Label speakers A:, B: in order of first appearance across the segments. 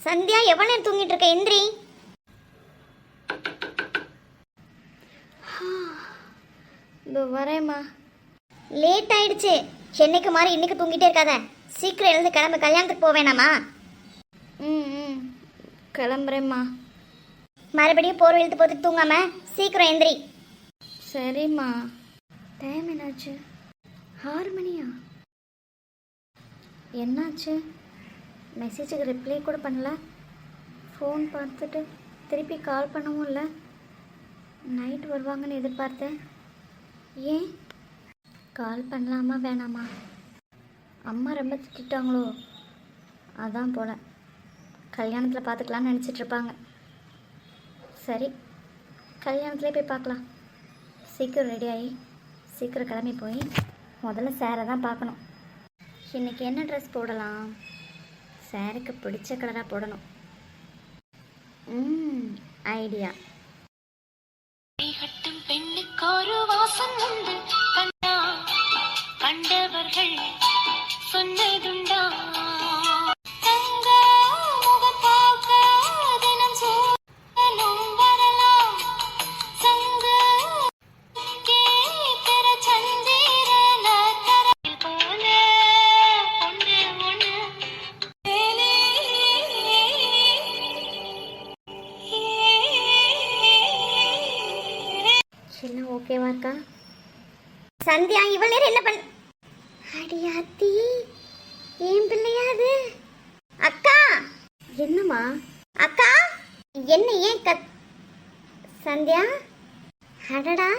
A: சந்தியா எவ்வளோ நேரம் தூங்கிட்டு இருக்க? எந்திரி. இதோ வரேம்மா. லேட் ஆயிடுச்சு. என்னைக்கு மாதிரி இன்னைக்கு தூங்கிட்டே இருக்காத. சீக்கிரம் எழுந்து கிளம்பு. கல்யாணத்துக்கு போவேணாமா? ம் கிளம்புறேம்மா. மறுபடியும் போர்வை இழுத்து போட்டு தூங்காம சீக்கிரம் எந்திரி. சரிம்மா. டைம் என்னாச்சு? 6 மணியா? என்னாச்சு? மெசேஜுக்கு ரிப்ளை கூட பண்ணல. ஃபோன் பார்த்துட்டு திருப்பி கால் பண்ணவும் இல்லை. நைட் வருவாங்கன்னு எதிர்பார்த்தேன். ஏன்? கால் பண்ணலாமா வேணாமா? அம்மா ரொம்ப திட்டாங்களோ? அதான் போல. கல்யாணத்தில் பார்த்துக்கலான்னு நினச்சிட்ருப்பாங்க. சரி, கல்யாணத்துலேயே போய் பார்க்கலாம். சீக்கிரம் ரெடி ஆகி சீக்கிரம் கிளம்பி போய் முதல்ல சாரை தான் பார்க்கணும். இன்றைக்கி என்ன ட்ரெஸ் போடலாம்? சாருக்கு பிடிச்ச கலராக போடணும். ஐடியா. பெண்ணுக்கு ஒரு வாசம் உண்டு, கண்டவர்கள் சொன்னதுண்டா. ஓகேவா இருக்கா? சந்தியா இவ்வளவு நேரம் என்ன பண்ண? அடியாத்தி, ஏன் பிள்ளையாது? அக்கா. என்னம்மா? அக்கா என்ன ஏன் சந்தியா, அடடா,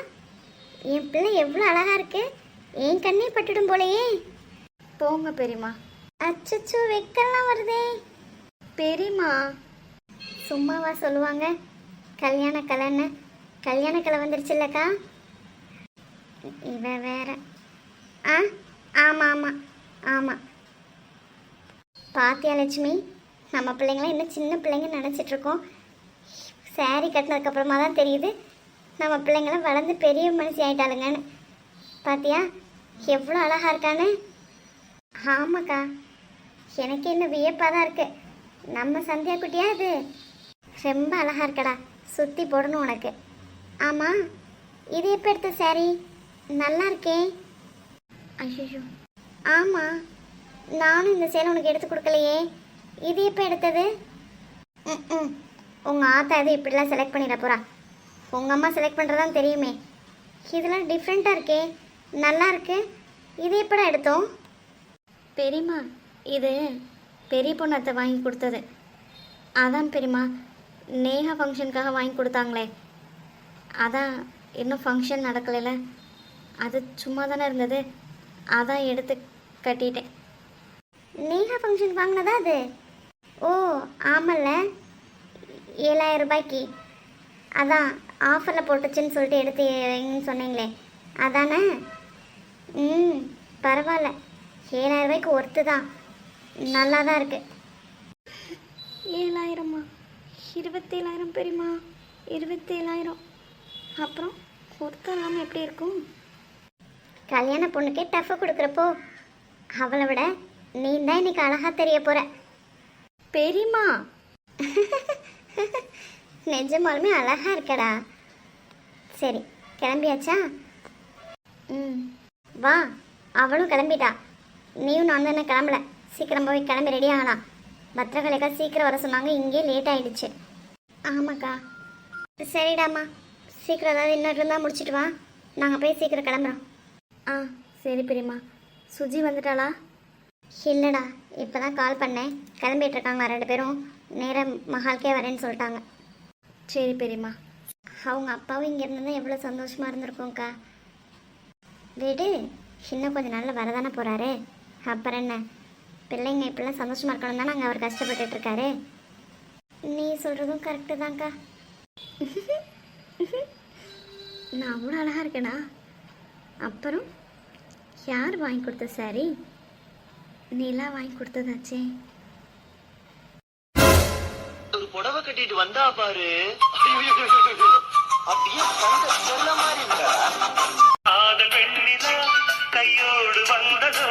A: என் பிள்ளை எவ்வளோ அழகா இருக்கு. என் கண்ணே பட்டுடும் போலையே. போங்க பெரியம்மா. அச்சச்சோ, வெக்கலாம் வருதே. பெரியம்மா சும்மாவா சொல்லுவாங்க? கல்யாண கலைன்னு. கல்யாண கலை வந்துருச்சுல்லக்கா. இவ வேற. ஆமாம் ஆமாம் ஆமாம். பாத்தியா லட்சுமி, நம்ம பிள்ளைங்களாம் இன்னும் சின்ன பிள்ளைங்க நினச்சிட்ருக்கோம். சாரி கட்டினதுக்கப்புறமா தான் தெரியுது நம்ம பிள்ளைங்களாம் வளர்ந்து பெரிய மனுஷி ஆகிட்டாளுங்கன்னு. பாத்தியா எவ்வளோ அழகாக இருக்கான்னு? ஆமாக்கா, எனக்கு இன்னும் வியப்பாக தான் இருக்குது. நம்ம சந்தியா குட்டியா இது? ரொம்ப அழகாக இருக்கடா. சுற்றி போடணும் உனக்கு. ஆமாம், இது எப்போ எடுத்த சாரி? நல்லா இருக்கே. ஐயோ, ஆமாம், நானும் இந்த சேலை உனக்கு எடுத்து கொடுக்கலையே. இது எப்போ எடுத்தது? உங்கள் ஆத்தா எதுவும் இப்படிலாம் செலக்ட் பண்ணிட போகிறா. உங்கள் அம்மா செலக்ட் பண்ணுறதான் தெரியுமே. இதெல்லாம் டிஃப்ரெண்ட்டாக இருக்கே, நல்லா இருக்கு. இது எப்படா எடுத்தோம்? பெரியம்மா, இது பெரிய பொண்ணு அத்தை வாங்கி கொடுத்தது. அதான் பெரியம்மா, நேஹா ஃபங்க்ஷனுக்காக வாங்கி கொடுத்தாங்களே, அதான் இன்னும் ஃபங்க்ஷன் நடக்கலைல, அது சும்மா தானே இருந்தது, அதான் எடுத்து கட்டிட்டேன். நேஹா ஃபங்க்ஷன் வாங்கினதா அது? ஓ ஆமல்ல, 7000 ரூபாய்க்கு. அதான் ஆஃபரில் போட்டுச்சுன்னு சொல்லிட்டு எடுத்து சொன்னீங்களே, அதானே? பரவாயில்ல, 7000 ரூபாய்க்கு ஒர்த்து தான். நல்லா தான் இருக்குது. 7000மா? 27,000 பெரியம்மா, 27,000. அப்புறம் ஒர்த்து இல்லாமல் எப்படி இருக்கும்? கல்யாண பொண்ணுக்கே டஃப் கொடுக்குறப்போ அவளை விட நீ தான் இன்னைக்கு அழகாக தெரிய போகிற. பெரியம்மா நிஜமாலுமே அழகாக இருக்கடா. சரி, கிளம்பியாச்சா? வா, அவளும் கிளம்பிட்டா. நீயும் நான் தானே கிளம்பல. சீக்கிரம் போய் கிளம்பி ரெடி ஆகலாம். பத்திரகாளிக்கா சீக்கிரம் வர சொன்னாங்க, இங்கே லேட் ஆகிடுச்சு. ஆமாக்கா. சரிடாம்மா, சீக்கிரம் ஏதாவது இன்னும் இருந்தால் முடிச்சுட்டு வா, நாங்கள் போய் சீக்கிரம் கிளம்புறோம். சரி பெரியம்மா. சுஜி வந்துட்டாளா? இல்லைடா, இப்போ தான் கால் பண்ணேன். கிளம்பிட்டுருக்காங்க 2 பேரும். நேராக மஹால்கே வரேன்னு சொல்லிட்டாங்க. சரி பெரியம்மா. அவங்க அப்பாவும் இங்கே இருந்தால் எவ்வளோ சந்தோஷமாக இருந்திருக்கும்க்கா. வீடு இன்னும் கொஞ்சம் நாளில் வரதானே போகிறாரு. அப்புறம் என்ன, பிள்ளைங்க இப்படிலாம் சந்தோஷமாக இருக்கணும் தானே அங்கே அவர் கஷ்டப்பட்டுருக்காரு. நீ சொல்கிறதும் கரெக்டு தான்க்கா. நான் அவ்வளோ அழகாக இருக்கேனா? அப்புறம் யார் வாங்கி கொடுத்த சாரி? நீலா வாங்கி கொடுத்ததாச்சே.
B: ஒரு புடவை கட்டிட்டு வந்தா பாரு, அப்படியே சொல்ல மாதிரி காதல் பெண்ணிலா கையோடு வந்ததோ.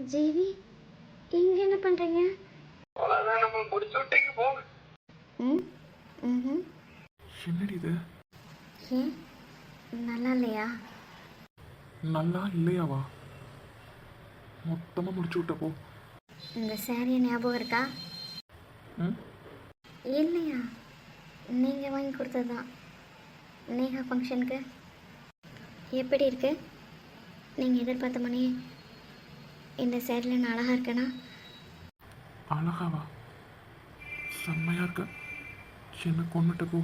A: ஜீவி இங்க என்ன பண்றீங்க?
B: அவ்வளவுதான், நம்ம முடிச்சு விட்டீங்க போங்க.
A: ம் ம்
C: என்னடி இது?
A: ஏன் நல்லா இல்லையா?
C: நல்லா இல்லையாவா? மொத்தமாக முடிச்சு விட்ட போ.
A: இந்த சாரி ஞாபகம் இருக்கா?
C: ம்
A: இல்லையா? நீங்கள் வாங்கி கொடுத்தது தான் நேஹா ஃபங்க்ஷனுக்கு. எப்படி இருக்கு? நீங்கள் எதிர்பார்த்த மணி இந்த சேரில் நான் அழகாக இருக்கேனா?
C: அழகாவா? செம்மையா இருக்க. என்ன கொண்டுட்டு போ.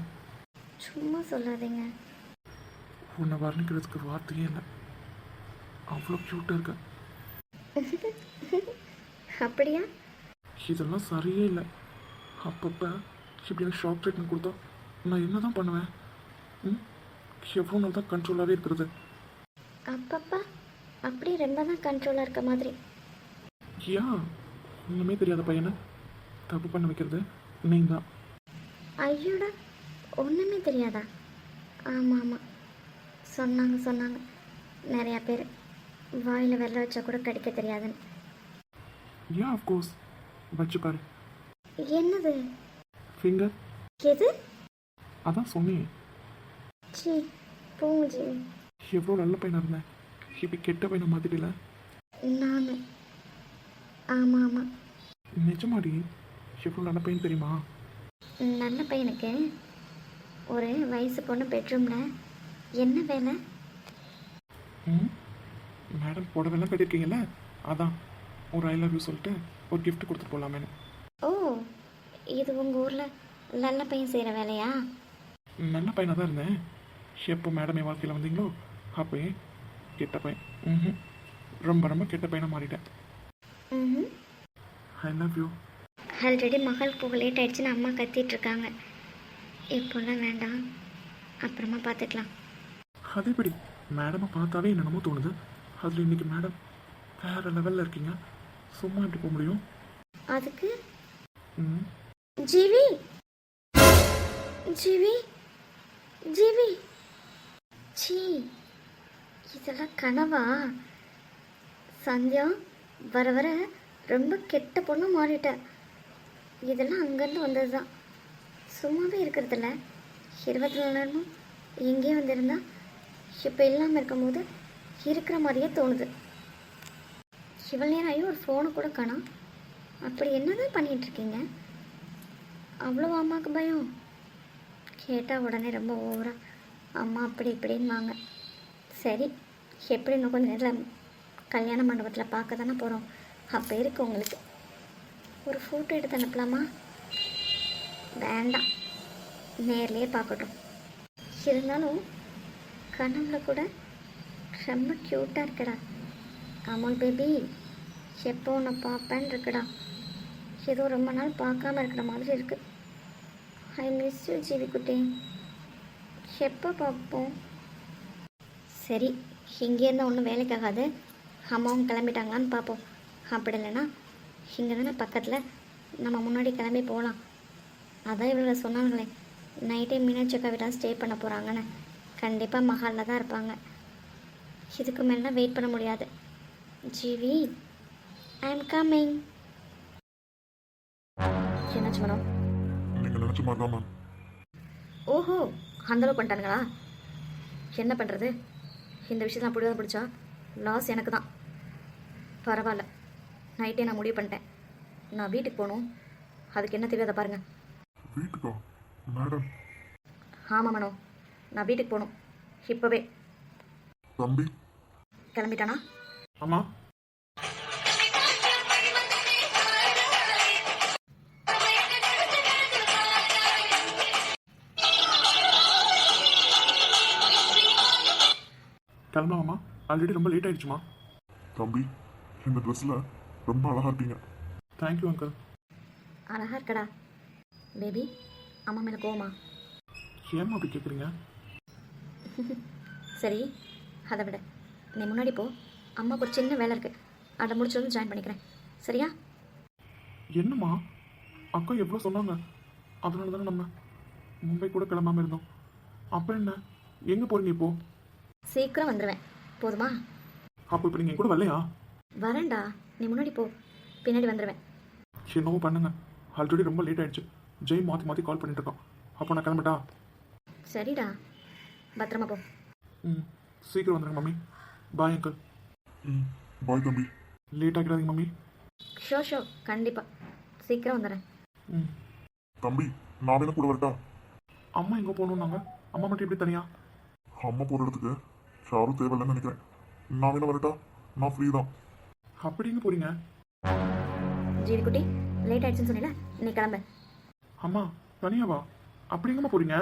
A: சும்மா சொல்லாதீங்க.
C: உன்னை வர்ணிக்கிறதுக்கு வார்த்தையே இல்லை. அவ்வளோ க்யூட்டாக இருக்க.
A: அப்படியா?
C: இதெல்லாம் சரியே இல்லை. அப்பப்போ இப்படி எனக்கு ஷாக் ட்ரீட்மெண்ட் கொடுத்தா நான் என்ன தான் பண்ணுவேன்? ம் எவ்வளோ நாள் தான் கண்ட்ரோலாகவே இருக்கிறது?
A: அப்பப்பா அப்படி ரொம்ப தான் கண்ட்ரோலாக இருக்க மாதிரி.
C: ஏன் ஒன்றுமே தெரியாத பையனை தப்பு பண்ண வைக்கிறது நீ தான்.
A: ஐயோடா, ஒன்றுமே தெரியாதா? ஆமாம் ஆமாம், சொன்னாங்க நிறையா பேர் வாயில் வெள்ளை வச்சா கூட கடிக்க தெரியாதுன்னு.
C: ஏன் அஃப்கோர்ஸ் வச்சு பாரு.
A: என்னது?
C: ஃபிங்கர்.
A: எது?
C: அதான் சொன்னேன்.
A: சி போங்க ஜி.
C: எவ்வளோ நல்ல பையனாக இருந்தேன், இப்படி கெட்ட பையனை மாற்றிடல.
A: நான் ஆமாம் ஆமாம்,
C: நிஜமாடி எவ்வளோ நல்ல பையன் தெரியுமா?
A: நல்ல பையனுக்கு ஒரு வயசு பொண்ணு பெட்ரூமில் என்ன வேலை?
C: ம் மேடம் புடவெல்லாம் கட்டியிருக்கீங்கல்ல, அதான் ஒரு ஐ லவ் யூ சொல்லிட்டு ஒரு gift கொடுத்துட்டு போகலாமேன்னு.
A: ஓ, இது உங்கள் ஊரில் நல்ல பையன் செய்கிற வேலையா?
C: நல்ல பையனாக தான் இருந்தேன். எப்போ மேடம் என் வாழ்க்கையில் வந்தீங்களோ அப்போயே கெட்ட பையன். ம் ரொம்ப ரொம்ப கெட்ட பையனாக மாறிட்டேன்.
A: ம்
C: ஐ லவ் யூ.
A: ஆல்ரெடி மகள் போக லேட் ஆயிடுச்சுன்னு அம்மா கத்திட்டுருக்காங்க. இப்போல்லாம் வேண்டாம், அப்புறமா பார்த்துக்கலாம்.
C: அதேபடி மேடமை பார்த்தாவே என்னென்னமோ தோணுது. அதில் இன்னைக்கு மேடம் வேறு லெவலில் இருக்கீங்க. சும்மா எப்படி போக முடியும்?
A: அதுக்கு
C: ம்
A: ஜீவி ஜீவி ஜீவி சீ, இதெல்லாம் கனவா? சந்தியா வர வர ரொம்ப கெட்ட பொண்ணு மாறிட்டேன். இதெல்லாம் அங்கேருந்து வந்தது தான். சும்மாவே இருக்கிறதில்ல. 24 நேரமும் எங்கேயே வந்திருந்தா இப்போ இல்லாமல் இருக்கும்போது இருக்கிற மாதிரியே தோணுது. இவ்வளோ நேரம் ஆகி ஒரு ஃபோனை கூட காணோம். அப்படி என்னதான் பண்ணிகிட்ருக்கீங்க? அவ்வளோ அம்மாவுக்கு பயம்? கேட்டால் உடனே ரொம்ப ஓவராக அம்மா அப்படி இப்படின்வாங்க. சரி, எப்படி இன்னும் கொஞ்சம் நேரத்தில் கல்யாண மண்டபத்தில் பார்க்க தானே போகிறோம். அப்போ இருக்கு உங்களுக்கு. ஒரு ஃபோட்டோ எடுத்து அனுப்பலாமா? வேண்டாம், நேர்லேயே பார்க்கட்டும். இருந்தாலும் கனவுல கூட ரொம்ப க்யூட்டாக இருக்கடா அமுல் பேபி. எப்போ உன்னை பார்ப்பேன்னு இருக்குடா. ஏதோ ரொம்ப நாள் பார்க்காம இருக்கிற மாதிரி இருக்கு. ஐ மிஸ் யூ ஜீவி குட்டி. எப்போ பார்ப்போம்? சரி, இங்கேருந்து ஒன்றும் வேலைக்காகாது. அம்மாவும் கிளம்பிட்டாங்களான்னு பார்ப்போம். அப்படி இல்லைன்னா இங்கே தானே பக்கத்தில், நம்ம முன்னாடி கிளம்பி போகலாம். அதான் இவங்க சொன்னாங்களே நைட்டே மீனாட்சி அக்கா வீட்டாக ஸ்டே பண்ண போகிறாங்கன்னு. கண்டிப்பாக மஹாலில் தான் இருப்பாங்க. இதுக்கு மேலே வெயிட் பண்ண முடியாது. ஜீவி, ஐ எம் கம்மிங். என்னாச்சு மேடம்?
C: நீங்கள் நினச்ச மாதிரி தான் மேம்.
A: ஓஹோ, அந்தளவு பண்ணிட்டானுங்களா? என்ன பண்ணுறது? இந்த விஷயத்தை நான் பிடிவாத பிடிச்சா லாஸ் எனக்கு தான். பரவாயில்ல, நைட்டே நான் முடிவு பண்ணிட்டேன். நான் வீட்டுக்கு போகணும். அதுக்கு என்ன தெரியாத பாருங்கள்.
C: வீட்டுக்கா மேடம்?
A: ஆமாம் மனோ, நான் வீட்டுக்கு போகணும் இப்போவே.
C: தம்பி
A: கிளம்பிட்டானா?
C: ஆமாம். கிளம்பலாமா? ஆல்ரெடி ரொம்ப லேட் ஆயிடுச்சுமா.
D: தம்பி, இந்த ட்ரெஸ்ஸில் ரொம்ப அழகாக இருக்கீங்க.
C: Thank you uncle.
A: அழகா இருக்கடா பேபி. அம்மா மேலே கோவமா?
C: ஏமா அப்படி கேட்குறீங்க?
A: சரி, அதை விட நீ முன்னாடி போ. அம்மாவுக்கு ஒரு சின்ன வேலை இருக்குது, அதை முடிச்சு வந்து ஜாயின் பண்ணிக்கிறேன். சரியா?
C: என்னம்மா, அக்கா எவ்வளோ சொன்னாங்க. அதனால தானே நம்ம மும்பை கூட கிளம்பாமல் இருந்தோம். அப்போ என்ன, எங்கே போகிறீங்க இப்போ?
A: சீக்கிரம் வந்துடுவேன், போதுமா?
C: அப்போ இப்போ நீங்கள் கூட வரலையா?
A: வரேன்டா,
E: நீ முன்னாடி போ, பின்னாடி வந்துடுவேன்.
C: என்னவோ பண்ணுங்க. ஆல்ரெடி ரொம்ப லேட் ஆயிடுச்சு. ஜெய் மாற்றி மாற்றி கால் பண்ணிட்டு இருக்கான். அப்போ நான் கிளம்பிட்டா?
E: சரிடா, பத்திரமா போ.
C: ம், சீக்கிரம் வந்துடுங்க மம்மி. Bye uncle.
D: ம், பாய் தம்பி.
C: Late ஆகிடாதீங்க mummy.
E: ஷோ கண்டிப்பாக சீக்கிரம் வந்துடுறேன்.
C: ம்.
D: தம்பி, நான் வேணா கூட வரட்டா?
C: அம்மா எங்கே போகணுன்னாங்க? அம்மா மட்டும் எப்படி தனியா?
D: அம்மா போகிற இடத்துக்கு யாரும் தேவையில்லைன்னு நினைக்கிறேன். நான் வேணா வரட்டா? நான் ஃப்ரீ தான்.
C: அப்படி எங்கே போகிறீங்க?
E: ஜீவி குட்டி, லேட் ஆயிடுச்சுன்னு சொன்னீல, நீ கிளம்பு.
C: அம்மா தனியாவா? அப்படி எங்கம்மா போகிறீங்க?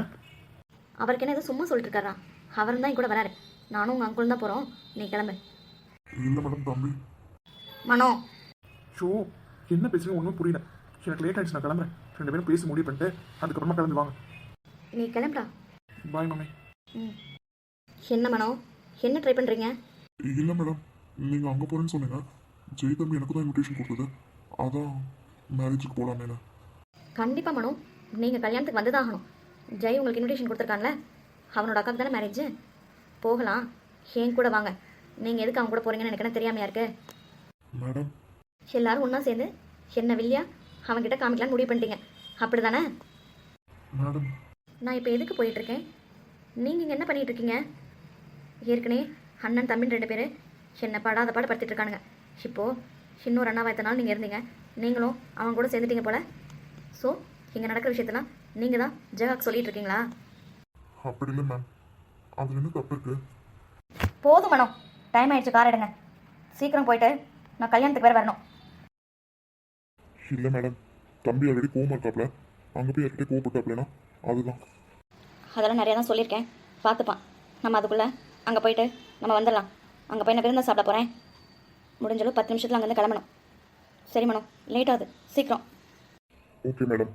E: அவருக்கு என்ன ஏதோ சும்மா சொல்லிட்டு இருக்காரா? அவரும் தான் கூட வராரு. நானும் உங்கள் அங்குள் தான் போகிறோம். நீ கிளம்பு.
D: இல்லை மேடம் தம்பி.
E: மனோ,
C: ஷோ, என்ன பேசுறீங்க ஒன்றும் புரியல. எனக்கு லேட் ஆயிடுச்சு, நான் கிளம்புறேன். 2 பேரும் பேசி முடிவு பண்ணிட்டு அதுக்கப்புறமா கிளம்பி வாங்க.
E: நீ கிளம்புடா.
C: Bye mummy.
E: ம். என்ன மனோ, என்ன ட்ரை பண்ணுறீங்க?
D: இல்லை மேடம், நீங்கள் அங்கே போகிறேன்னு சொன்னீங்க. ஜெய் தம்பி எனக்கு தான் இன்விடேஷன் கொடுத்தது. அதான் மேரேஜுக்கு போகலாமே.
E: கண்டிப்பாக மனோ, நீங்கள் கல்யாணத்துக்கு வந்து தான் ஆகணும். ஜெய் உங்களுக்கு இன்விடேஷன் கொடுத்துருக்கான்ல, அவனோட அக்காவுக்கு தானே மேரேஜ். போகலாம், ஏன் கூட வாங்க. நீங்கள் எதுக்கு அவங்க கூட போகிறீங்கன்னு எனக்கு என்ன தெரியாமையா இருக்கு?
D: மேடம்,
E: எல்லாரும் ஒன்றா சேர்ந்து என்ன வில்லியா அவன்கிட்ட காமிக்கலான்னு முடிவு பண்ணிட்டீங்க, அப்படி தானே?
D: மேடம்.
E: நான் இப்போ எதுக்கு போயிட்டுருக்கேன்? நீங்கள் இங்கே என்ன பண்ணிகிட்டு இருக்கீங்க? ஏற்கனவே அண்ணன் தம்பின்னு 2 பேர் என்னை பாடாத பாடு படுத்திட்டு இருக்கானுங்க. இப்போது இன்னொரு அண்ணாவை எத்தனை நாள் நீங்கள் இருந்தீங்க, நீங்களும் அவன் கூட சேர்ந்துட்டீங்க போல. ஸோ இங்கே நடக்கிற விஷயத்தெல்லாம் நீங்கள் தான் ஜெகாக்கு சொல்லிட்டு இருக்கீங்களா?
D: அப்படி இல்லை மேம், அதில் என்ன தப்பு இருக்கு?
E: போதும் மனோ, டைம் ஆயிடுச்சு, கார் எடுங்க. சீக்கிரம் போயிட்டு நான் கல்யாணத்துக்கு வேறு வரணும்.
D: இல்லை மேடம், தம்பி ஆல்ரெடி கோவமாக இருக்காப்ல. அங்கே போய் யார்கிட்டே கோவப்பட்டாப்லனா அதுதான்.
E: அதெல்லாம் நிறையா தான் சொல்லியிருக்கேன், பார்த்துப்பான். நம்ம அதுக்குள்ளே அங்கே போயிட்டு நம்ம வந்துடலாம். அங்கே போய் நான் விருந்தா சாப்பிட போகிறேன். முடிஞ்சளவு 10 நிமிஷத்தில் அங்கேருந்து கிளம்பணும். சரி மனோ, லேட் ஆகுது, சீக்கிரம்.
D: Okay madam.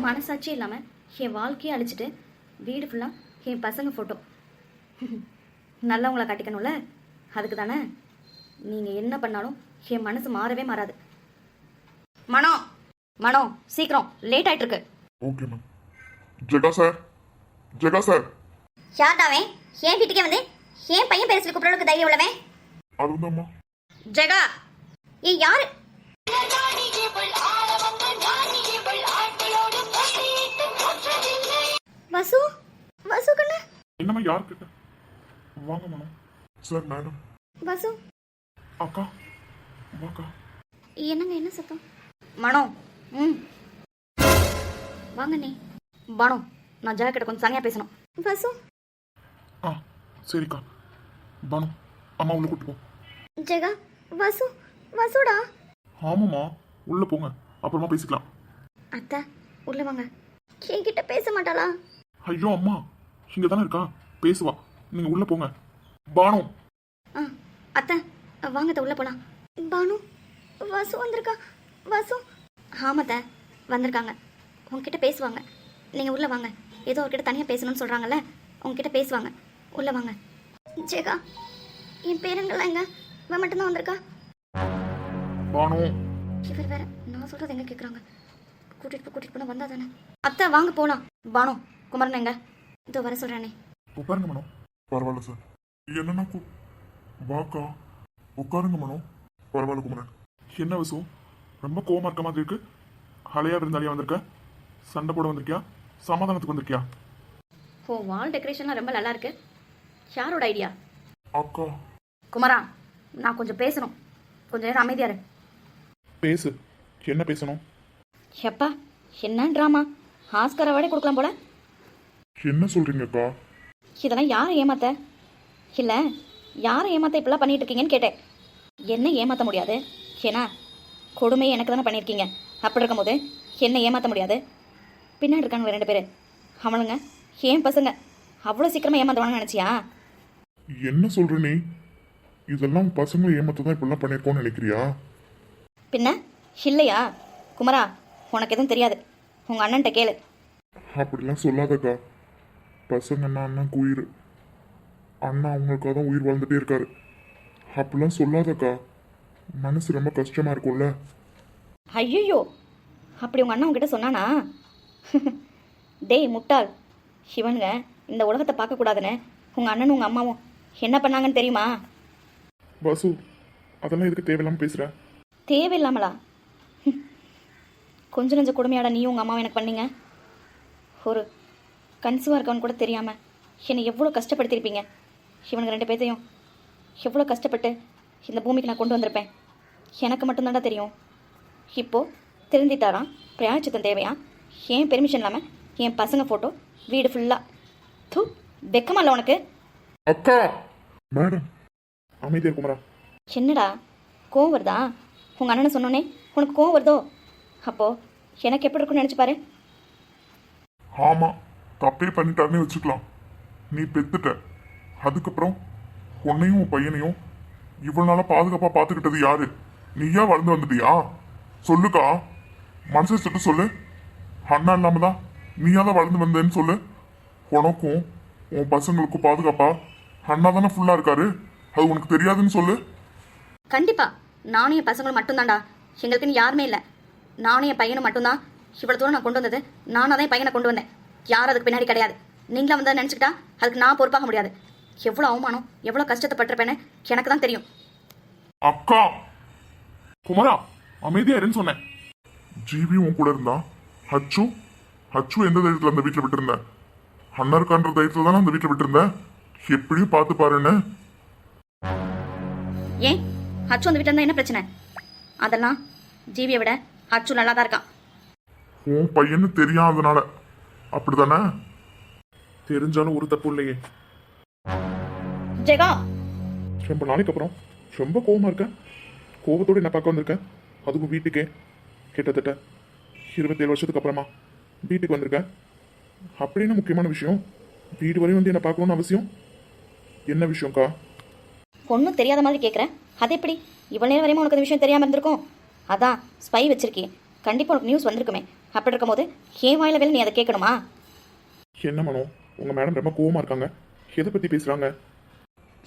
E: மனசாட்சி இல்லாமல் என் வாழ்க்கையை அழிச்சிட்டு வீடு ஃபுல்லாக என் பசங்க ஃபோட்டோ. நல்லவங்களை கட்டிக்கணும்ல, அதுக்கு தானே. நீங்கள் என்ன பண்ணாலும் என் மனசு மாறவே மாறாது. மனோ மனோ, சீக்கிரம், லேட் ஆகிட்டு இருக்கு.
D: Okay ma'am. Jega sir, Jega sir.
A: யார்டாவே ஏன் வீட்டுக்கே வந்து ஏன் பையன் பேர் சொல்லி கூப்பிட்றதுக்கு தைரியம் உள்ளவன்?
D: அது வந்து அம்மா.
E: ஜெகா,
A: ஏய் யாரு? வசு, வசு கண்ணு.
C: என்னம்மா யார் கிட்ட? வாங்க மேடம்.
D: Sir madam.
A: வசு.
C: அக்கா வாக்கா.
A: என்னங்க, என்ன சத்தம்?
E: மனோ, ம், வாங்க நீ. மனோ, நான் ஜெகா கிட்ட கொஞ்சம் தனியாக பேசணும்.
A: வசு.
C: ஆ சரிக்கா. பானு, அம்மா உள்ள கூட்டு போ.
A: ஜெகா, வசு, வசுடா.
C: ஆமாம்மா, உள்ளே போங்க, அப்புறமா பேசிக்கலாம்.
A: அத்தை உள்ள வாங்க. என்கிட்ட பேச மாட்டாளா?
C: ஐயோ அம்மா, இங்கே தானே இருக்கா, பேசுவா. நீங்கள் உள்ளே போங்க. பானு.
E: ஆ அத்தை, வாங்க அத்தை, உள்ளே போகலாம்.
A: பானு, வசு வந்திருக்கா. வசு.
E: ஆமாத்த, வந்திருக்காங்க. உங்ககிட்ட பேசுவாங்க. நீங்கள் உள்ளே வாங்க. ஏதோ அவர்கிட்ட தனியாக பேசணும்னு சொல்கிறாங்கல்ல, உங்ககிட்ட பேசுவாங்க. உள்ளே வாங்க.
A: ஜெகா, என் பேருங்கெல்லாம் எங்க? இவன் மட்டும்தான் வந்திருக்கா.
C: பானு.
E: இவர் வேற நான் சொல்கிறது எங்கே கேட்குறாங்க? கூட்டிகிட்டு போனால் வந்தா தானே. அத்தை வாங்க போகலாம். பானு, குமரன் எங்க? இதோ வர சொல்கிறானே.
C: உட்காருங்க மனோ.
D: பரவாயில்ல சார். என்னன்னா வாக்கா. உட்காருங்க மனோ. பரவாயில்ல குமரன்.
C: என்ன வசு, ரொம்ப கோவமா இருக்க மாதிரி இருக்கு. ஹலையா விருந்தாளியா வந்திருக்க? சண்டை போட வந்திருக்கியா, சமாதானத்துக்கு வந்திருக்கியா?
E: ஓ, வால் டெக்கரேஷன்லாம் ரொம்ப நல்லா இருக்கு. யாரோட ஐடியா?
D: அக்கா.
E: குமரா, நான் கொஞ்சம் பேசணும். கொஞ்சம் நேரம் அமைதியா இரு.
C: பேசு. என்ன பேசணும்?
E: எப்பா, என்ன ட்ராமா? ஆஸ்கர் அவார்டே கொடுக்கலாம் போல.
D: என்ன சொல்றீங்க அக்கா?
E: இதெல்லாம் யாரை ஏமாத்த? இல்லை, யாரை ஏமாத்த இப்படிலாம் பண்ணிட்டு இருக்கீங்கன்னு கேட்டேன். என்ன ஏமாற்ற முடியாது, ஏன்னா கொடுமையை எனக்கு தானே பண்ணியிருக்கீங்க. அப்படி இருக்கும்போது என்ன ஏமாற்ற முடியாது. பின்னாடி இருக்கானுங்க 2 பேர், அவனுங்க ஏன் பசங்க. அவ்வளோ சீக்கிரமாக ஏமாத்துவானு நினச்சியா?
D: என்ன சொல்ற நீ? இதெல்லாம் பசங்களை ஏமாத்த தான் இப்படிலாம் பண்ணியிருக்கோன்னு நினைக்கிறியா?
E: பின்ன இல்லையா? குமரா, உனக்கு எதுவும் தெரியாது. உங்கள் அண்ணன்ட்ட கேளு.
D: அப்படிலாம் சொல்லாதக்கா. பசங்கன்னா அண்ணன் உயிர். அண்ணா அவங்களுக்காக தான் உயிர் வாழ்ந்துட்டே இருக்காரு. அப்படிலாம் சொல்லாதக்கா. மனசு ரொம்ப கஷ்டமா இருக்கும்ல.
E: ஐயோ, அப்படி உங்கள் அண்ணன் உங்ககிட்ட சொன்னானா? டேய் முட்டாள், இவனுங்க இந்த உலகத்தை பார்க்கக்கூடாதுன்னு உங்கள் அண்ணனும் உங்கள் அம்மாவும் என்ன பண்ணாங்கன்னு தெரியுமா?
C: வாசு, அதெல்லாம் எதுக்கு தேவையில்லாமல் பேசுகிற?
E: தேவையில்லாமலா? கொஞ்சம் நெஞ்ச கொடுமையாட நீயும் உங்கள் அம்மாவும் எனக்கு பண்ணீங்க. ஒரு கன்சீவாக இருக்கவனு கூட தெரியாமல் என்னை எவ்வளோ கஷ்டப்படுத்தியிருப்பீங்க. இவனுங்க 2 பேர்த்தையும் எவ்வளோ கஷ்டப்பட்டு இந்த பூமிக்கு நான் கொண்டு வந்திருப்பேன். எனக்கு மட்டும்தான்டா தெரியும். இப்போது திருந்திட்டாராம். பிராயச்சித்தம் தேவையா? ஏன் பெர்மிஷன் இல்லாமல் என் பசங்க ஃபோட்டோ வீடு ஃபுல்லாக தூ வெக்கமா இல்லை உனக்கு?
C: அக்கா!
D: மேடம்,
C: அமைதியா குமரா.
E: என்னடா கோவம் வருதா? உங்கள் அண்ணனை சொன்னோன்னே உனக்கு கோவம் வருதோ? அப்போது எனக்கு எப்படி இருக்குன்னு நினச்சி பாரு.
D: ஆமா, தப்பே பண்ணிட்டாருன்னே வச்சுக்கலாம். நீ பெத்துட்ட. அதுக்கப்புறம் உன்னையும் உன் பையனையும் இவ்வளவு நாளா பாதுகாப்பா பாத்துக்கிட்டது யாரு? நீயா வளர்ந்து வந்துட்டியா? சொல்லுக்கா, மனசை சுட்டு சொல்லு. அண்ணா இல்லாம தான் நீயா தான் வளர்ந்து வந்தேன்னு சொல்லு. உனக்கும் உன் பசங்களுக்கும் பாதுகாப்பா அண்ணா தானே ஃபுல்லா இருக்காரு. அது உனக்கு தெரியாதுன்னு சொல்லு.
E: கண்டிப்பா நானும் என் பசங்களும் மட்டும்தான்டா. எங்களுக்குன்னு யாருமே இல்லை. நானும் என் பையனும் மட்டும்தான். இவ்வளோ தூரம் நான் கொண்டு வந்தது நானாக தான் என் பையனை கொண்டு வந்தேன். யாரும் அதுக்கு பின்னாடி கிடையாது. நீங்களா வந்து நினச்சிக்கிட்டா அதுக்கு நான் பொறுப்பாக முடியாது. எவ்வளோ அவமானம், எவ்வளோ கஷ்டத்தைப்பட்டிருப்பேன்னு எனக்கு தான் தெரியும்.
D: அக்கா!
C: குமரா, அமைதியா இருன்னு சொன்னேன்.
D: ஜீவி உன் கூட இருந்தா. ஹச்சு ஹச்சு எந்த தைரியத்துல அந்த வீட்டுல விட்டு இருந்த? அண்ணா இருக்கான்ற தைரியத்துல தானே அந்த வீட்டுல விட்டு இருந்த. எப்படியும் பார்த்து பாருன்னு.
E: ஏன் அச்சு அந்த வீட்டில் இருந்தால் என்ன பிரச்சனை? அதெல்லாம் ஜீவியை விட அச்சு நல்லா தான் இருக்கான்.
D: உன் பையன்னு தெரியாதனால அப்படிதானே?
C: தெரிஞ்சாலும் ஒரு தப்பு இல்லையே.
E: ஜெகா,
C: ரொம்ப நாளைக்கு அப்புறம் ரொம்ப கோவமா இருக்கேன். கோவத்தோடு என்ன பார்க்க வந்திருக்கேன். அதுவும் வீட்டுக்கே. கிட்டத்தட்ட 27 வருஷத்துக்கு அப்புறமா வீட்டுக்கு வந்திருக்கேன். அப்படின்னு முக்கியமான விஷயம். வீடு வரையும் வந்து என்ன பார்க்கணும்னு அவசியம் என்ன விஷயம்க்கா?
E: ஒன்றும் தெரியாத மாதிரி கேட்குறேன். அது எப்படி? இவ்வளோ நேரம் வரையும் உனக்கு அந்த விஷயம் தெரியாமல் இருந்திருக்கும். அதான் ஸ்பை வச்சிருக்கேன். கண்டிப்பாக உனக்கு நியூஸ் வந்திருக்குமே. அப்படி இருக்கும்போது ஏன் வாயில வேலை நீ அதை கேட்கணுமா?
C: என்ன மனோ, உங்க மேடம் ரொம்ப கோவமா இருக்காங்க. எதை பத்தி பேசுறாங்க?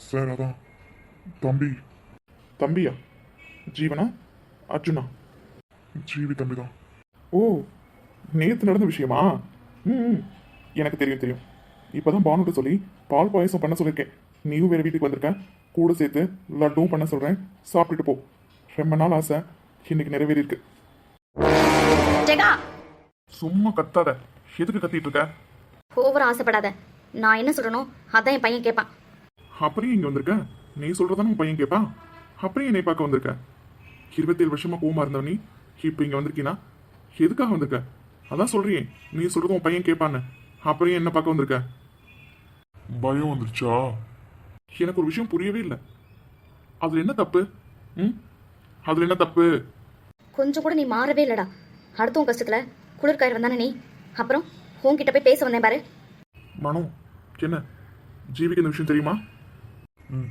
D: சார் அதான் தம்பி.
C: தம்பியா? ஜீவனா? அர்ஜுனா?
D: ஜீவி தம்பி தான்.
C: ஓ, நேத்து நடந்த விஷயமா? ம், எனக்கு தெரியும் தெரியும். இப்பதான் பானுட்ட சொல்லி பால் பாயசம் பண்ண சொல்லியிருக்கேன். நீயும் வேற வீட்டுக்கு வந்திருக்க. கூட சேர்த்து லட்டும் பண்ண சொல்றேன். சாப்பிட்டுட்டு போ. ரொம்ப நாள் ஆசை இன்னைக்கு நிறைவேறியிருக்கு.
E: ஜெகா,
C: சும்மா கத்தாத. எதுக்கு கத்திட்டு இருக்க?
E: ஓவரா ஆசைப்படாத. நான் என்ன சொல்கிறனோ அதான் என் பையன் கேட்பான்.
C: அப்படியே இங்க வந்திருக்க. நீ சொல்றதானே உன் பையன் கேட்பான். அப்படியே என்னை பார்க்க வந்திருக்க. 27 வருஷமா கோவமா இருந்தவ நீ இப்போ இங்க வந்திருக்கீனா? எதுக்காக வந்திருக்க? அதான் சொல்றியே, நீ சொல்றது உன் பையன் கேட்பான்னு. அப்படியே என்ன பார்க்க வந்திருக்க?
D: பயம் வந்துருச்சா?
C: எனக்கு ஒரு விஷயம் புரியவே இல்லை. அதுல என்ன தப்பு? ம், அதுல என்ன தப்பு?
E: கொஞ்சம் கூட நீ மாறவே இல்லடா. அடுத்தவங்க கஷ்டத்தில் குளிர்காயர் வந்தானே நீ. அப்புறம் உன்கிட்ட போய் பேச வந்தேன் பாரு.
C: மனோ, என்ன ஜீவிக்கு இந்த விஷயம் தெரியுமா?
D: ம்,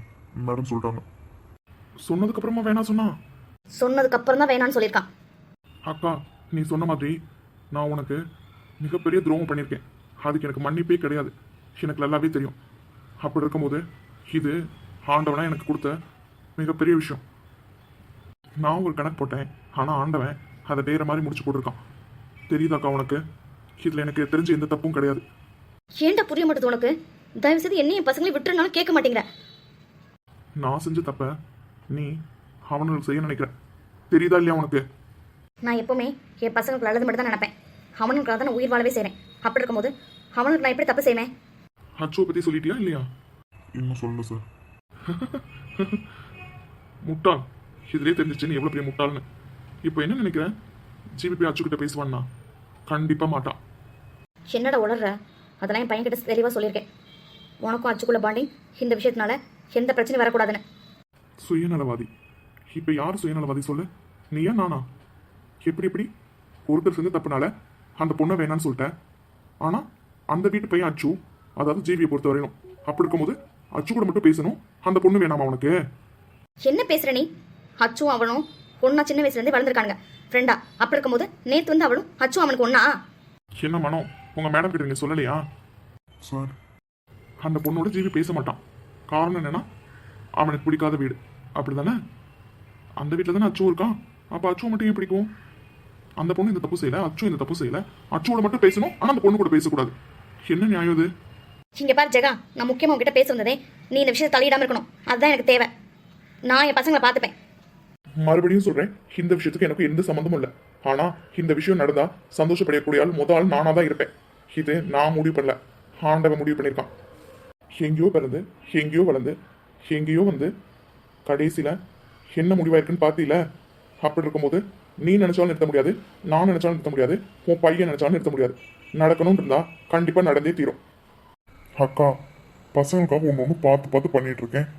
D: மேடம் சொல்லிட்டாங்க.
C: சொன்னதுக்கு அப்புறமா வேணாம் சொன்னா?
E: சொன்னதுக்கு அப்புறம் தான் வேணான்னு சொல்லியிருக்கான்.
C: அக்கா, நீ சொன்ன மாதிரி நான் உனக்கு மிகப்பெரிய துரோகம் பண்ணியிருக்கேன். அதுக்கு எனக்கு மன்னிப்பே கிடையாது. எனக்கு நல்லாவே தெரியும். அப்படி இருக்கும்போது இது ஆண்டவனா எனக்கு கொடுத்த மிகப்பெரிய விஷயம். நான் ஒரு கணக்கு போட்டேன், ஆனால் ஆண்டவன் அதை வேற மாதிரி முடிச்சு போட்டிருக்கான். தெரியுதாக்கா உனக்கு? இதில் எனக்கு தெரிஞ்ச எந்த தப்பும் கிடையாது.
E: ஏன்டா புரிய மாட்டேது உனக்கு? தயவு செய்து என்னையும் என் பசங்களையும் விட்டுருனாலும் கேட்க மாட்டேங்கிற.
C: நான் செஞ்ச தப்ப நீ அவனுக்கு செய்ய நினைக்கிற. தெரியுதா இல்லையா உனக்கு?
E: நான் எப்பவுமே என் பசங்களுக்கு நல்லது மட்டும் தான் நினைப்பேன். அவனுக்காக தான் நான் உயிர் வாழவே செய்கிறேன். அப்படி இருக்கும்போது அவனுக்கு நான் எப்படி தப்பு செய்வேன்?
C: அச்சுவை பற்றி சொல்லிட்டியா இல்லையா?
D: இன்னும் சொல்லல சார்.
C: முட்டாள். இதுலேயே தெரிஞ்சிச்சு நீ எவ்வளோ பெரிய முட்டாள்னு. இப்போ என்ன நினைக்கிறேன்? ஜிபிபி அச்சுக்கிட்ட பேசுவான்னா? கண்டிப்பாக மாட்டான்.
E: என்னடா உளர்ற? அதெல்லாம் என் பையன்கிட்ட தெளிவாக சொல்லியிருக்கேன். உனக்கும் அச்சுக்குள்ள பாண்டிங் இந்த விஷயத்தினால எந்த பிரச்சனையும் வரக்கூடாதுன்னு.
C: சுயநலவாதி? இப்போ யார் சுயநலவாதி சொல்லு? நீயா நானா? எப்படி ஒருத்தர் செஞ்ச தப்புனால அந்த பொண்ணை வேணான்னு சொல்லிட்டேன். ஆனால் அந்த வீட்டு பையன் அச்சு, அதாவது ஜிபியை பொறுத்த வரையும் அப்படி இருக்கும்போது அச்சு கூட மட்டும் பேசணும், அந்த பொண்ணு வேணாமா உனக்கு?
E: என்ன பேசுற நீ? அச்சும் அவனும் ஒன்னா சின்ன வயசுல இருந்தே வளர்ந்துருக்காங்க ஃப்ரெண்டா. அப்படி இருக்கும்போது நேத்து வந்து அவளும் அச்சும் அவனுக்கு ஒன்னா?
C: என்ன மனம், உங்க மேடம் கிட்ட நீங்க சொல்லலையா?
D: சார்,
C: அந்த பொண்ணோட ஜீவி பேச மாட்டான். காரணம் என்னன்னா அவனுக்கு பிடிக்காத வீடு, அப்படிதானே? அந்த வீட்டில் தானே அச்சுவும் இருக்கான். அப்போ அச்சுவை மட்டும் ஏன் பிடிக்கும்? அந்த பொண்ணு இந்த தப்பு செய்யல, அச்சு இந்த தப்பு செய்யல. அச்சுவோட மட்டும் பேசணும், ஆனால் அந்த பொண்ணு கூட பேசக்கூடாது. என்ன நியாயம் இது?
E: இங்க பாரு ஜெகா, நான் முக்கியமா உங்ககிட்ட பேச வந்ததே நீ இந்த விஷயத்தை தலையிடாம இருக்கணும். அதுதான் எனக்கு தேவை. நான் என் பசங்களை பார்த்துப்பேன்.
C: மறுபடியும் சொல்றேன், இந்த விஷயத்துக்கு எனக்கு எந்த சம்மந்தமும் இல்லை. ஆனா இந்த விஷயம் நடந்தா சந்தோஷப்படக்கூடிய ஆள் முதல் ஆள் நானா தான் இருப்பேன். இது நான் முடிவு பண்ணல, ஆண்டவன் முடிவு பண்ணியிருக்கான். எங்கேயோ பிறந்து எங்கேயோ வளர்ந்து எங்கேயோ வந்து கடைசியில என்ன முடிவாயிருக்குன்னு பார்த்தீல. அப்படி இருக்கும்போது நீ நினைச்சாலும் நிறுத்த முடியாது, நான் நினைச்சாலும் நிறுத்த முடியாது, உன் பையன் நினைச்சாலும் நிறுத்த முடியாது. நடக்கணும்னு இருந்தா கண்டிப்பா நடந்தே தீரும்.
D: அக்கா, பசங்களுக்காக ஒன்று ஒன்று பார்த்து பார்த்து பண்ணிட்டு இருக்கேன்.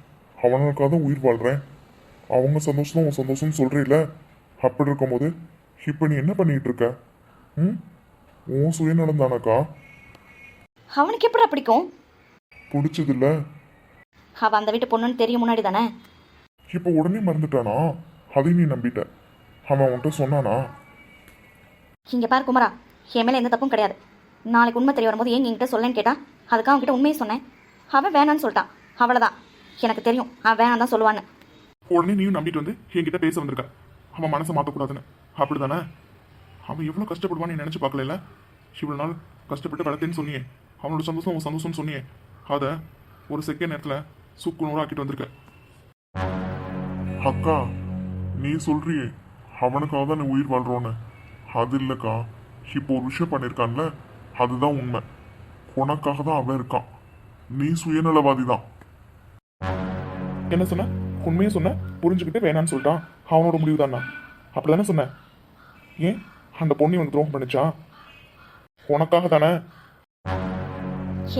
D: அவனுக்காக தான் உயிர் வாழ்கிறேன். அவங்க சந்தோஷம் உன் சந்தோஷம்னு சொல்கிறீல்ல. அப்படி இருக்கும்போது இப்போ நீ என்ன பண்ணிட்டு இருக்க? ம், உன் சுயநலம் தானக்கா?
E: அவனுக்கு எப்படா பிடிக்கும்?
D: பிடிச்சதில்ல.
E: அவ அந்த வீட்டு பொண்ணுன்னு தெரியும் முன்னாடி தானே.
D: இப்போ உடனே மறந்துட்டானா? அதையும் நீ நம்பிட்ட. அவன் உன்கிட்ட சொன்னானா?
E: இங்க பாரு குமரா, என் மேல எந்த தப்பும் கிடையாது. நாளைக்கு உண்மை தெரிய வரும்போது ஏன் என்கிட்ட சொல்லன்னு கேட்டா அதுக்காக அவன்கிட்ட உண்மையை சொன்னேன். அவன் வேணான்னு சொல்லிட்டான், அவ்வளவுதான். எனக்கு தெரியும் அவன் வேணாம் தான் சொல்லுவான்னு.
C: உடனே நீயும் நம்பிட்டு வந்து என்கிட்ட பேச வந்திருக்க, அவன் மனசை மாற்றக்கூடாதுன்னு. அப்படிதானே? அவன் எவ்வளோ கஷ்டப்படுவான்னு நீ நினச்சி பார்க்கல. இவ்வளோ நாள் கஷ்டப்பட்டு வளர்த்தேன்னு சொன்னியே, அவனோட சந்தோஷம் உன் சந்தோஷம்னு சொன்னியே, அதை ஒரு செகண்ட் நேரத்தில் சுக்கு நூறாக்கிட்டு வந்திருக்க.
D: அக்கா, நீ சொல்றியே அவனுக்காக தான் நீ உயிர் வாழ்றோன்னு. அது இல்லைக்கா, இப்போ ஒரு விஷயம் பண்ணியிருக்கான்ல, அதுதான் உண்மை. உனக்காக தான் அவன் இருக்கான். நீ சுயநலவாதி தான்.
C: என்ன சொன்ன? உண்மையை சொன்ன, புரிஞ்சுக்கிட்டு வேணான்னு சொல்லிட்டான். அவனோட முடிவு தானா? அப்படிதானே சொன்னேன்? ஏன் அந்த பொண்ணு இவனுக்கு துரோகம் பண்ணிச்சா? உனக்காக தானே?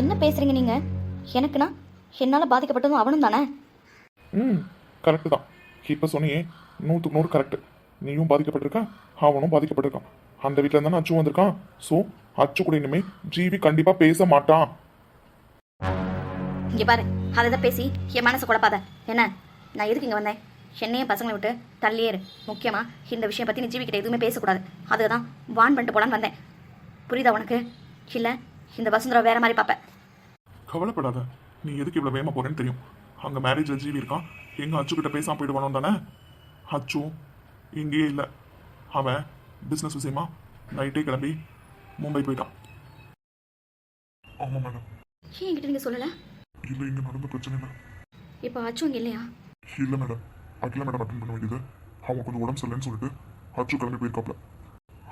E: என்ன பேசுறீங்க நீங்க? எனக்குன்னா என்னால பாதிக்கப்பட்டதும் அவனும் தானே.
C: கரெக்டு தான். இப்போ சொன்னியே 100க்கு 100 கரெக்டு. நீயும் பாதிக்கப்பட்டிருக்க, அவனும் பாதிக்கப்பட்டிருக்கான். அந்த வீட்டில் இருந்தானே அச்சு வந்திருக்கான். ஸோ அச்சு கூட இனிமே ஜீவி கண்டிப்பாக பேச மாட்டான்.
E: இங்க பாரு, அதை பேசி என் மனசை குழப்பாத. என்ன, நான் எதுக்கு இங்கே வந்தேன்? என்னையும் பசங்களை விட்டு தள்ளியேறு. முக்கியமா இந்த விஷயம் பற்றி நீ ஜீவிக்கிட்ட எதுவுமே பேசக்கூடாது. அதுதான் வான் பண்ணிட்டு போலான்னு வந்தேன். புரியுதா உனக்கு? இல்லை இந்த வசுந்தரா வேற மாதிரி பார்ப்பேன்.
C: கவலைப்படாத, நீ எதுக்கு இவ்வளோ வேகமாக போறேன்னு தெரியும். அங்கே மேரேஜில் ஜீவி இருக்கான், எங்கள் அச்சுக்கிட்ட பேசாமல் போயிடுவானோ தானே. அச்சு இங்கேயே இல்லை, அவன் பிஸ்னஸ் விஷயமா நைட்டே கிளம்பி மும்பை போயிட்டான்.
D: ஆமாம் மேடம்.
E: ஏன் என்கிட்ட நீங்கள் சொல்லலை?
D: இல்லை, இங்கே நடந்த பிரச்சனை இல்லை.
E: இப்போ அச்சு இங்கே இல்லையா?
D: இல்லை மேடம், அகிலா மேடம் அட்டன் பண்ண வேண்டியது. அவங்க கொஞ்சம் உடம்பு சரியில்லைன்னு சொல்லிட்டு அச்சு கிளம்பி போயிருக்காப்ல.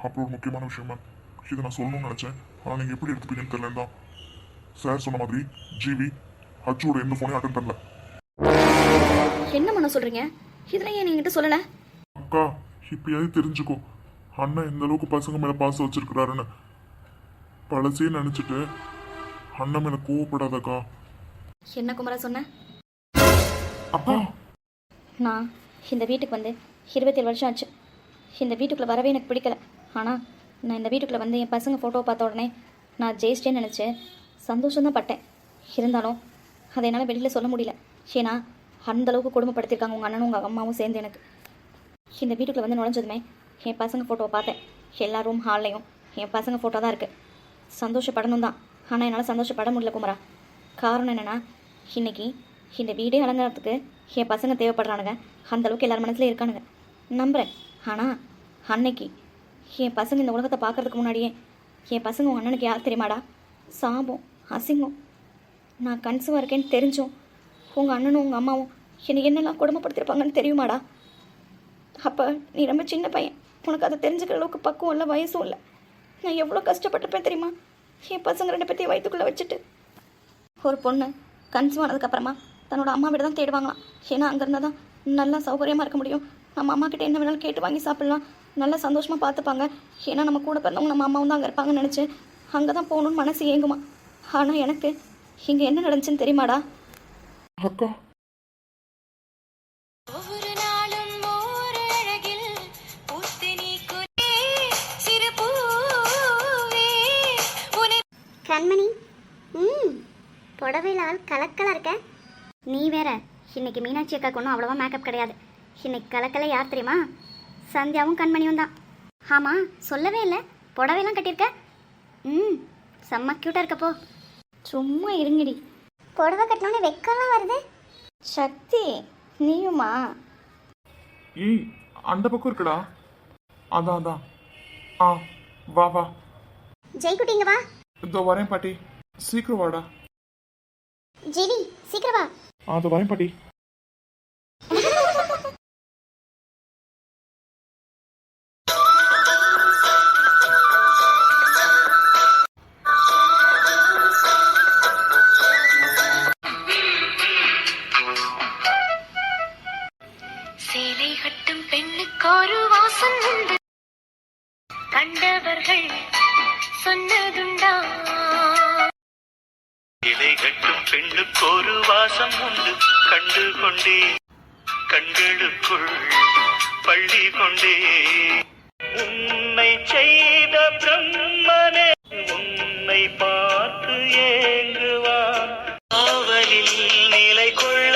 D: அப்புறம் ஒரு முக்கியமான விஷயம் மேம், இதை நான் சொல்லணும்னு நினச்சேன். ஆனால் நீங்கள் எப்படி எடுத்துப்பீங்கன்னு தெரியலன்னு தான் சார் சொன்ன மாதிரி ஜிவி அச்சுவோட எந்த ஃபோனையும் அட்டன் பண்ணல.
E: என்ன பண்ண சொல்கிறீங்க? இதெல்லாம் ஏன் என்கிட்ட சொல்லலை?
D: அக்கா, இப்பயாவது தெரிஞ்சுக்கோ அண்ணன் எந்த அளவுக்கு பசங்க மேலே பாசம் வச்சிருக்கிறாருன்னு. பழசே நினச்சிட்டு அண்ணன் மேலே கோவப்படாதக்கா.
E: என்ன குமரா சொன்ன?
C: அப்பா,
E: நான் இந்த வீட்டுக்கு வந்து 27 வருஷம் ஆச்சு. இந்த வீட்டுக்குள்ளே வரவே எனக்கு பிடிக்கல. ஆனால் நான் இந்த வீட்டுக்குள்ளே வந்து என் பசங்க ஃபோட்டோவை பார்த்த உடனே நான் ஜெயிச்சிட்டேன்னு நினச்சி சந்தோஷம்தான் பட்டேன். இருந்தாலும் அதை என்னால் வெளியில் சொல்ல முடியல. ஏன்னா அந்தளவுக்கு கொடுமைப்படுத்தியிருக்காங்க உங்கள் அண்ணனும் உங்கள் அம்மாவும் சேர்ந்து எனக்கு. இந்த வீட்டுக்குள்ளே வந்து நுழைஞ்சதுமே என் பசங்க ஃபோட்டோவை பார்த்தேன். எல்லா ரூம் ஹால்லையும் என் பசங்க ஃபோட்டோ தான் இருக்குது. சந்தோஷப்படணும் தான், ஆனால் என்னால் சந்தோஷப்பட முடியல குமரா. காரணம் என்னென்னா, இன்றைக்கி இந்த வீடே அலங்காரத்துக்கு என் பசங்க தேவைப்படுறானுங்க. அந்தளவுக்கு எல்லார் மனசுலேயும் இருக்கானுங்க, நம்புகிறேன். ஆனால் அன்னைக்கு என் பசங்க இந்த உலகத்தை பார்க்குறதுக்கு முன்னாடியே என் பசங்க உங்கள் அண்ணனுக்கு யார் தெரியுமாடா? சாபம், அசிங்கம். நான் கன்சீவாக இருக்கேன்னு தெரிஞ்சும் உங்கள் அண்ணனும் உங்கள் அம்மாவும் என்னை என்னெல்லாம் கொடுமைப்படுத்திருப்பாங்கன்னு தெரியுமாடா? அப்போ நீ ரொம்ப சின்ன பையன், உனக்கு அதை தெரிஞ்சுக்கிற அளவுக்கு பக்குவம் இல்லை, வயசும் இல்லை. நான் எவ்வளோ கஷ்டப்பட்டிருப்பேன் தெரியுமா? என் பசங்க 2 பேர்த்தையும் வயிற்றுக்குள்ளே வச்சுட்டு. ஒரு பொண்ணு கன்சீவ் ஆனதுக்கப்புறமா தன்னோட அம்மா வீடு தான் தேடுவாங்களாம். ஏன்னா அங்கே இருந்தால் தான் நல்லா சௌகரியமாக இருக்க முடியும். நம்ம அம்மா கிட்டே என்ன வேணாலும் கேட்டு வாங்கி சாப்பிட்லாம், நல்லா சந்தோஷமாக பார்த்துப்பாங்க. ஏன்னா நம்ம கூட பிறந்தவங்க நம்ம அம்மாவும் தான் அங்கே இருப்பாங்கன்னு நினச்சி அங்கே தான் போகணுன்னு மனசு ஏங்குமா. ஆனால் எனக்கு இங்கே என்ன நடந்துச்சுன்னு தெரியுமாடா?
C: அக்கா,
A: கண்மணி, புடவையில் ஆள் கலக்கலாக இருக்க. நீ வேற இன்னைக்கு மீனாட்சி அக்காக்கு ஒன்றும் அவ்வளோவா மேக்கப் கிடையாது. இன்னைக்கு கலக்கலை யார் தெரியுமா? சந்தியாவும் கண்மணியும் தான். ஆமாம், சொல்லவே இல்லை. புடவைலாம் கட்டியிருக்க. ம், செம்ம க்யூட்டாக இருக்கப்போ. சும்மா இருங்கடி. புடவை கட்டணுன்னு வெக்கலாம் வருது. சக்தி, நீயுமா?
C: ஏய், அந்த பக்கம் இருக்குடா. அதான் அதான். ஆ, வா வா.
A: ஜெய்குட்டி இங்க வா.
C: இதோ வரேன் பாட்டி. சீக்கிரம் வாடா.
A: ஜெவி, சீக்கிரம் வா.
C: அதோ வரேன் பாட்டி.
F: சேலை கட்டும் பெண்ணுக்கு ஒரு வாசம் உண்டு, கண்டவர்கள் சொன்னதுண்டா.
G: இலை கட்டும் பெண்ணுக்கு ஒரு வாசம் உண்டு, கண்டு கொண்டே கண்களுக்குள் பள்ளி கொண்டே. உன்னை செய்த பிரம்மனே உன்னை பார்த்து ஏங்குவான், காவலில் நிலை கொள்ள